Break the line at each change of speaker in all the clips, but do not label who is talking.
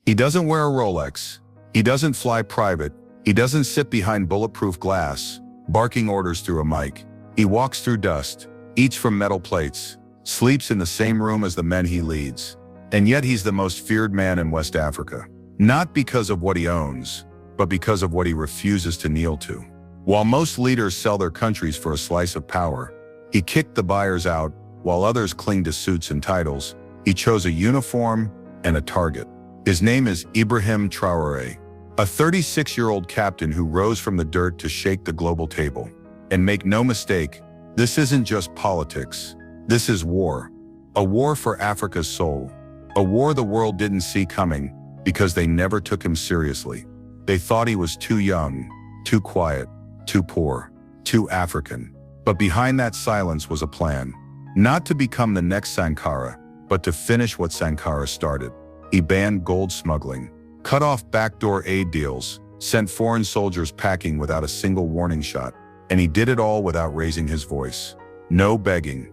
He doesn't wear a Rolex. He doesn't fly private. He doesn't sit behind bulletproof glass, barking orders through a mic. He walks through dust, eats from metal plates, sleeps in the same room as the men he leads. And yet he's the most feared man in West Africa. Not because of what he owns, but because of what he refuses to kneel to. While most leaders sell their countries for a slice of power, he kicked the buyers out, while others cling to suits and titles. He chose a uniform and a target. His name is Ibrahim Traoré, a 36-year-old captain who rose from the dirt to shake the global table. And make no mistake, this isn't just politics. This is war. A war for Africa's soul. A war the world didn't see coming because they never took him seriously. They thought he was too young, too quiet, too poor, too African. But behind that silence was a plan. Not to become the next Sankara, but to finish what Sankara started. He banned gold smuggling, cut off backdoor aid deals, sent foreign soldiers packing without a single warning shot. And he did it all without raising his voice. No begging,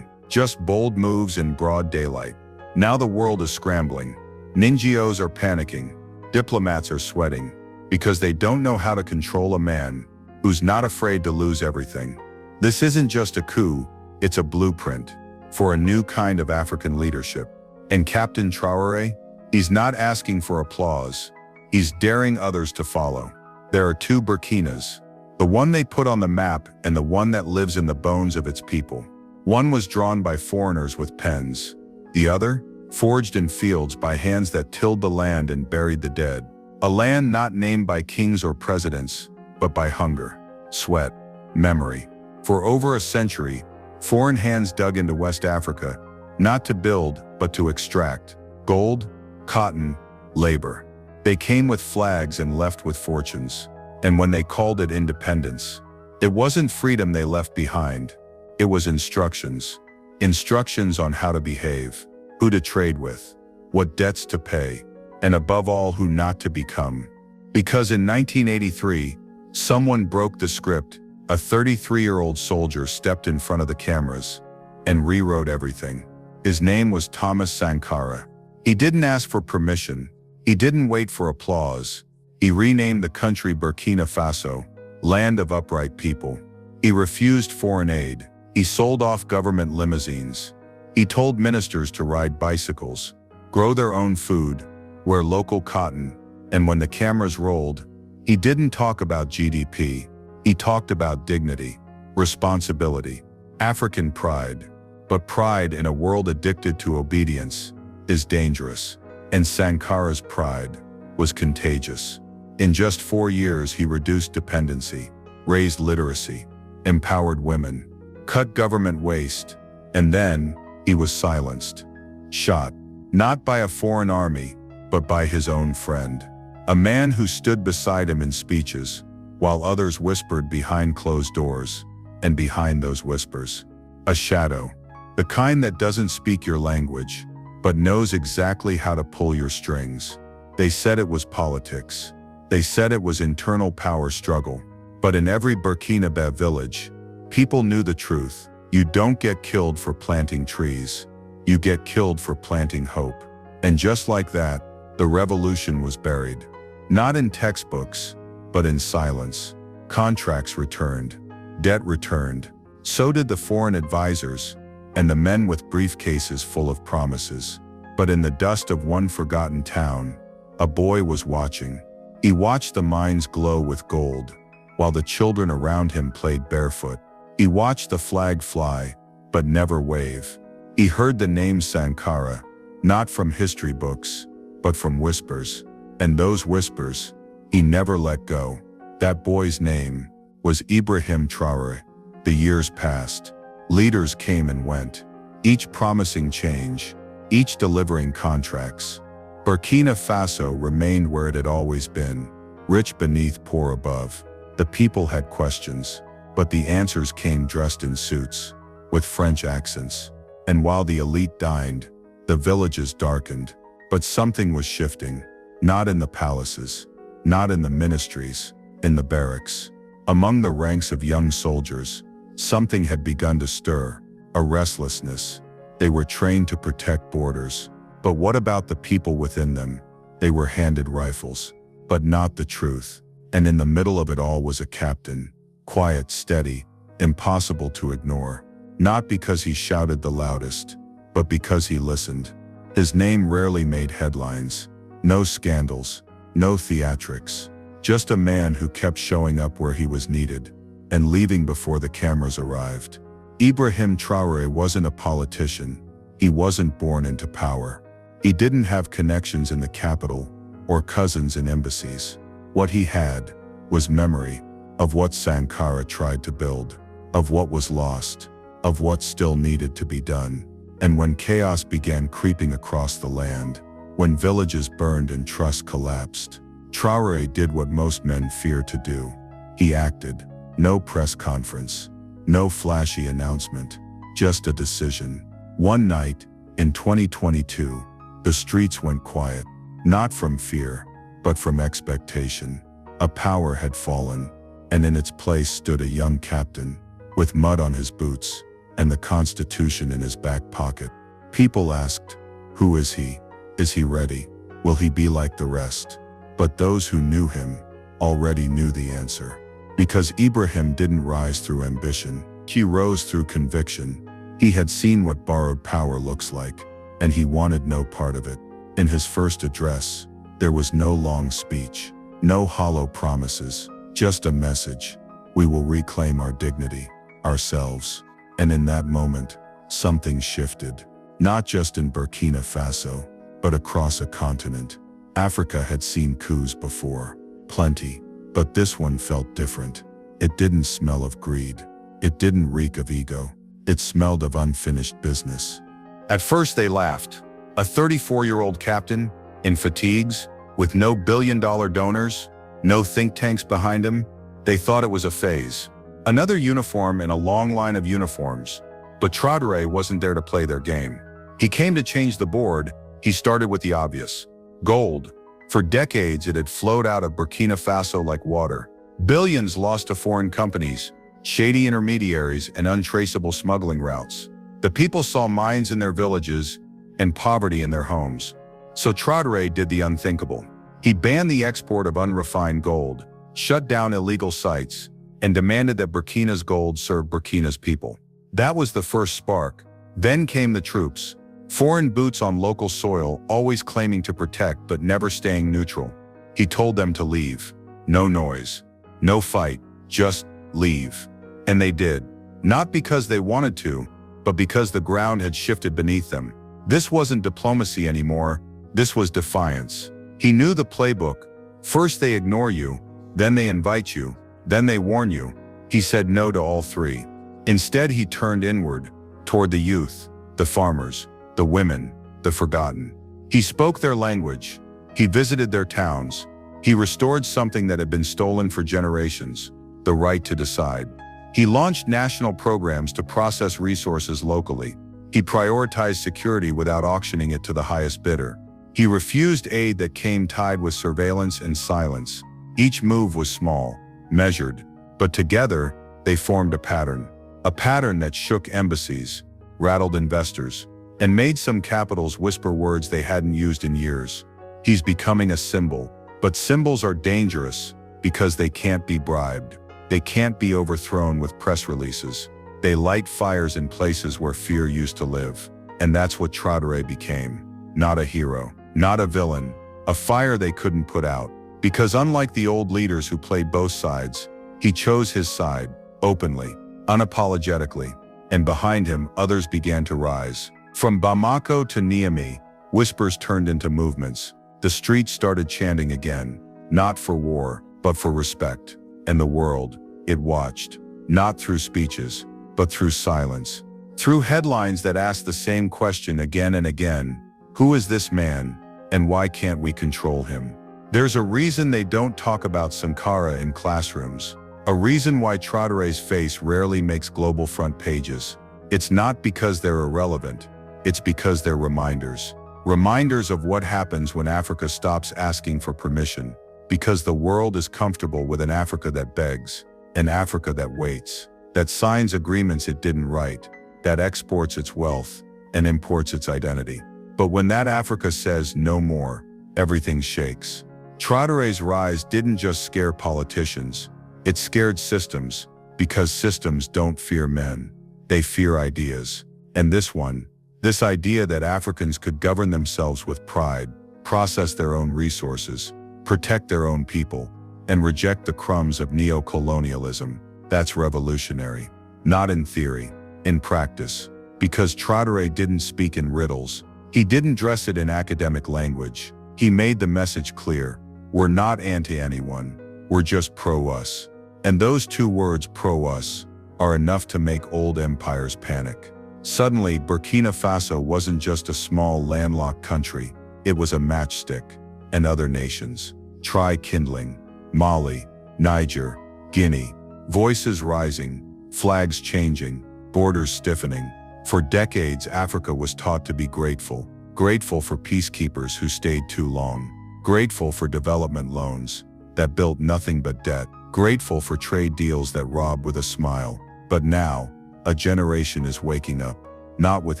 just bold moves in broad daylight. Now the world is scrambling. NGOs are panicking. Diplomats are sweating because they don't know how to control a man who's not afraid to lose everything. This isn't just a coup, it's a blueprint for a new kind of African leadership. And Captain Traoré, he's not asking for applause. He's daring others to follow. There are two Burkinas, the one they put on the map and the one that lives in the bones of its people. One was drawn by foreigners with pens. The other, forged in fields by hands that tilled the land and buried the dead. A land not named by kings or presidents, but by hunger, sweat, memory. For over a century, foreign hands dug into West Africa, not to build, but to extract gold, cotton, labor. They came with flags and left with fortunes. And when they called it independence, it wasn't freedom they left behind. It was instructions. Instructions on how to behave, who to trade with, what debts to pay, and above all, who not to become. Because in 1983, someone broke the script. A 33-year-old soldier stepped in front of the cameras and rewrote everything. His name was Thomas Sankara. He didn't ask for permission. He didn't wait for applause. He renamed the country Burkina Faso, land of upright people. He refused foreign aid. He sold off government limousines. He told ministers to ride bicycles, grow their own food, wear local cotton. And when the cameras rolled, he didn't talk about GDP. He talked about dignity, responsibility, African pride. But pride in a world addicted to obedience is dangerous. And Sankara's pride was contagious. In just 4 years, he reduced dependency, raised literacy, empowered women, cut government waste, and then he was silenced, shot, not by a foreign army, but by his own friend, a man who stood beside him in speeches, while others whispered behind closed doors, and behind those whispers, a shadow, the kind that doesn't speak your language, but knows exactly how to pull your strings. They said it was politics. They said it was internal power struggle. But in every Burkina village, people knew the truth. You don't get killed for planting trees. You get killed for planting hope. And just like that, the revolution was buried. Not in textbooks, but in silence. Contracts returned. Debt returned. So did the foreign advisors, and the men with briefcases full of promises. But in the dust of one forgotten town, a boy was watching. He watched the mines glow with gold, while the children around him played barefoot. He watched the flag fly, but never wave. He heard the name Sankara, not from history books, but from whispers. And those whispers, he never let go. That boy's name was Ibrahim Traoré. The years passed. Leaders came and went, each promising change, each delivering contracts. Burkina Faso remained where it had always been, rich beneath, poor above. The people had questions, but the answers came dressed in suits, with French accents. And while the elite dined, the villages darkened. But something was shifting, not in the palaces, not in the ministries, in the barracks. Among the ranks of young soldiers, something had begun to stir, a restlessness. They were trained to protect borders, But what about the people within them? They were handed rifles, but not the truth. And in the middle of it all was a captain, quiet, steady, impossible to ignore. Not because he shouted the loudest, but because he listened. His name rarely made headlines. No scandals, no theatrics. Just a man who kept showing up where he was needed and leaving before the cameras arrived. Ibrahim Traoré wasn't a politician. He wasn't born into power. He didn't have connections in the capital or cousins in embassies. What he had was memory of what Sankara tried to build, of what was lost, of what still needed to be done. And when chaos began creeping across the land, when villages burned and trust collapsed, Traoré did what most men fear to do. He acted. No press conference, no flashy announcement, just a decision. One night, in 2022, the streets went quiet, not from fear, but from expectation. A power had fallen, and in its place stood a young captain, with mud on his boots and the Constitution in his back pocket. People asked, who is he? Is he ready? Will he be like the rest? But those who knew him already knew the answer. Because Ibrahim didn't rise through ambition, he rose through conviction. He had seen what borrowed power looks like, and he wanted no part of it. In his first address, there was no long speech, no hollow promises, just a message. We will reclaim our dignity, ourselves. And in that moment, something shifted. Not just in Burkina Faso, but across a continent. Africa had seen coups before, plenty, but this one felt different. It didn't smell of greed. It didn't reek of ego. It smelled of unfinished business. At first they laughed. A 34-year-old captain, in fatigues, with no billion-dollar donors, no think tanks behind him. They thought it was a phase. Another uniform in a long line of uniforms. But Traoré wasn't there to play their game. He came to change the board. He started with the obvious. Gold. For decades it had flowed out of Burkina Faso like water. Billions lost to foreign companies, shady intermediaries, and untraceable smuggling routes. The people saw mines in their villages and poverty in their homes. So Traoré did the unthinkable. He banned the export of unrefined gold, shut down illegal sites, and demanded that Burkina's gold serve Burkina's people. That was the first spark. Then came the troops. Foreign boots on local soil, always claiming to protect but never staying neutral. He told them to leave. No noise. No fight. Just leave. And they did. Not because they wanted to, but because the ground had shifted beneath them. This wasn't diplomacy anymore. This was defiance. He knew the playbook. First they ignore you, then they invite you, then they warn you. He said no to all three. Instead he turned inward, toward the youth, the farmers, the women, the forgotten. He spoke their language. He visited their towns. He restored something that had been stolen for generations, the right to decide. He launched national programs to process resources locally. He prioritized security without auctioning it to the highest bidder. He refused aid that came tied with surveillance and silence. Each move was small, measured, but together they formed a pattern that shook embassies, rattled investors, and made some capitals whisper words they hadn't used in years. He's becoming a symbol, but symbols are dangerous because they can't be bribed. They can't be overthrown with press releases. They light fires in places where fear used to live. And that's what Traoré became. Not a hero, not a villain, a fire they couldn't put out. Because unlike the old leaders who played both sides, he chose his side, openly, unapologetically. And behind him, others began to rise. From Bamako to Niamey, whispers turned into movements. The streets started chanting again, not for war, but for respect. And the world, it watched, not through speeches, but through silence. Through headlines that asked the same question again and again. Who is this man, and why can't we control him? There's a reason they don't talk about Sankara in classrooms. A reason why Traoré's face rarely makes global front pages. It's not because they're irrelevant. It's because they're reminders. Reminders of what happens when Africa stops asking for permission. Because the world is comfortable with an Africa that begs, an Africa that waits, that signs agreements it didn't write, that exports its wealth and imports its identity. But when that Africa says no more, everything shakes. Traoré's rise didn't just scare politicians, it scared systems, because systems don't fear men, they fear ideas. And this idea that Africans could govern themselves with pride, process their own resources, protect their own people, and reject the crumbs of neo-colonialism, that's revolutionary. Not in theory, in practice. Because Traoré didn't speak in riddles, he didn't dress it in academic language, he made the message clear: we're not anti-anyone, we're just pro-us. And those two words, pro-us, are enough to make old empires panic. Suddenly, Burkina Faso wasn't just a small landlocked country, it was a matchstick. And other nations, try kindling. Mali, Niger, Guinea, voices rising, flags changing, borders stiffening. For decades, Africa was taught to be grateful. Grateful for peacekeepers who stayed too long. Grateful for development loans that built nothing but debt. Grateful for trade deals that rob with a smile. But now, a generation is waking up, not with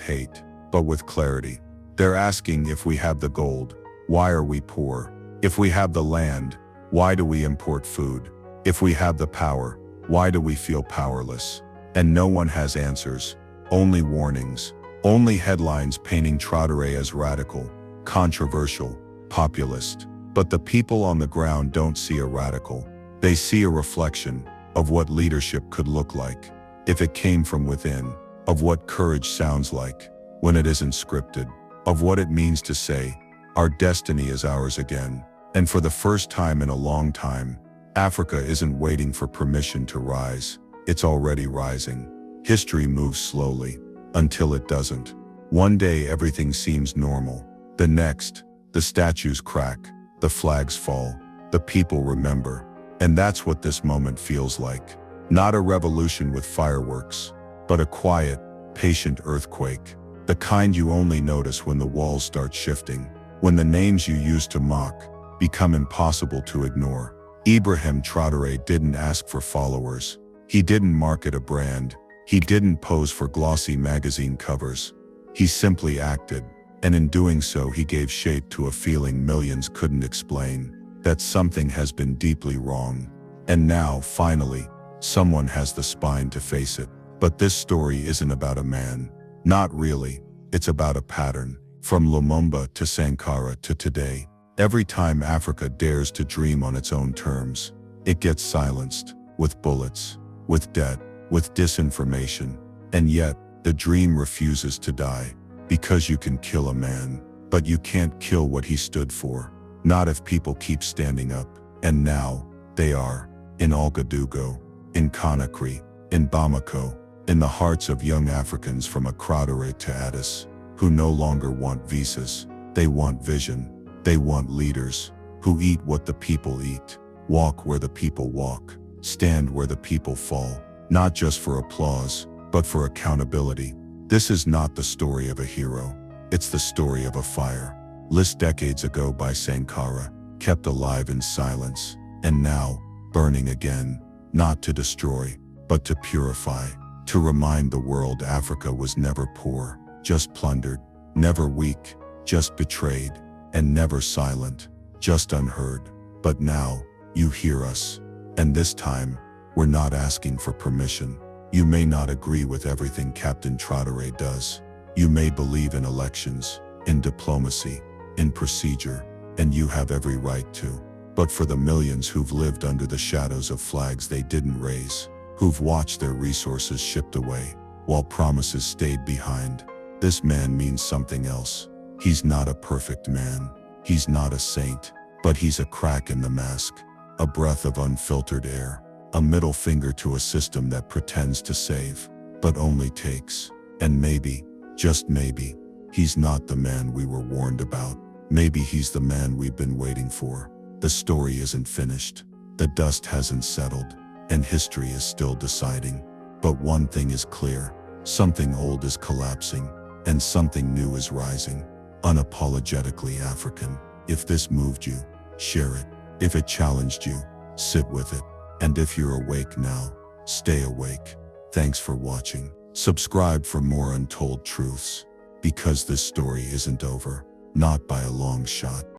hate, but with clarity. They're asking, if we have the gold, why are we poor? If we have the land, why do we import food? If we have the power, why do we feel powerless? And no one has answers, only warnings, only headlines painting Traoré as radical, controversial, populist. But the people on the ground don't see a radical. They see a reflection of what leadership could look like if it came from within, of what courage sounds like when it isn't scripted, of what it means to say, our destiny is ours again. And for the first time in a long time, Africa isn't waiting for permission to rise, it's already rising. History moves slowly, until it doesn't. One day everything seems normal. The next, the statues crack, the flags fall, the people remember. And that's what this moment feels like. Not a revolution with fireworks, but a quiet, patient earthquake. The kind you only notice when the walls start shifting, when the names you used to mock become impossible to ignore. Ibrahim Traoré didn't ask for followers. He didn't market a brand. He didn't pose for glossy magazine covers. He simply acted, and in doing so he gave shape to a feeling millions couldn't explain, that something has been deeply wrong. And now, finally, someone has the spine to face it. But this story isn't about a man. Not really. It's about a pattern. From Lumumba to Sankara to today. Every time Africa dares to dream on its own terms, it gets silenced, with bullets, with debt, with disinformation. And yet, the dream refuses to die. Because you can kill a man, but you can't kill what he stood for. Not if people keep standing up. And now, they are. In Ouagadougou, in Conakry, in Bamako, in the hearts of young Africans from Traoré to Addis, who no longer want visas. They want vision. They want leaders who eat what the people eat, walk where the people walk, stand where the people fall, not just for applause, but for accountability. This is not the story of a hero. It's the story of a fire, lit decades ago by Sankara, kept alive in silence, and now, burning again, not to destroy, but to purify, to remind the world Africa was never poor, just plundered, never weak, just betrayed, and never silent, just unheard. But now, you hear us. And this time, we're not asking for permission. You may not agree with everything Captain Traoré does. You may believe in elections, in diplomacy, in procedure, and you have every right to. But for the millions who've lived under the shadows of flags they didn't raise, who've watched their resources shipped away, while promises stayed behind, this man means something else. He's not a perfect man. He's not a saint, but he's a crack in the mask, a breath of unfiltered air, a middle finger to a system that pretends to save, but only takes. And maybe, just maybe, he's not the man we were warned about. Maybe he's the man we've been waiting for. The story isn't finished. The dust hasn't settled, and history is still deciding. But one thing is clear. Something old is collapsing, and something new is rising. Unapologetically African. If this moved you, share it. If it challenged you, sit with it. And if you're awake now, stay awake. Thanks for watching. Subscribe for more untold truths. Because this story isn't over, not by a long shot.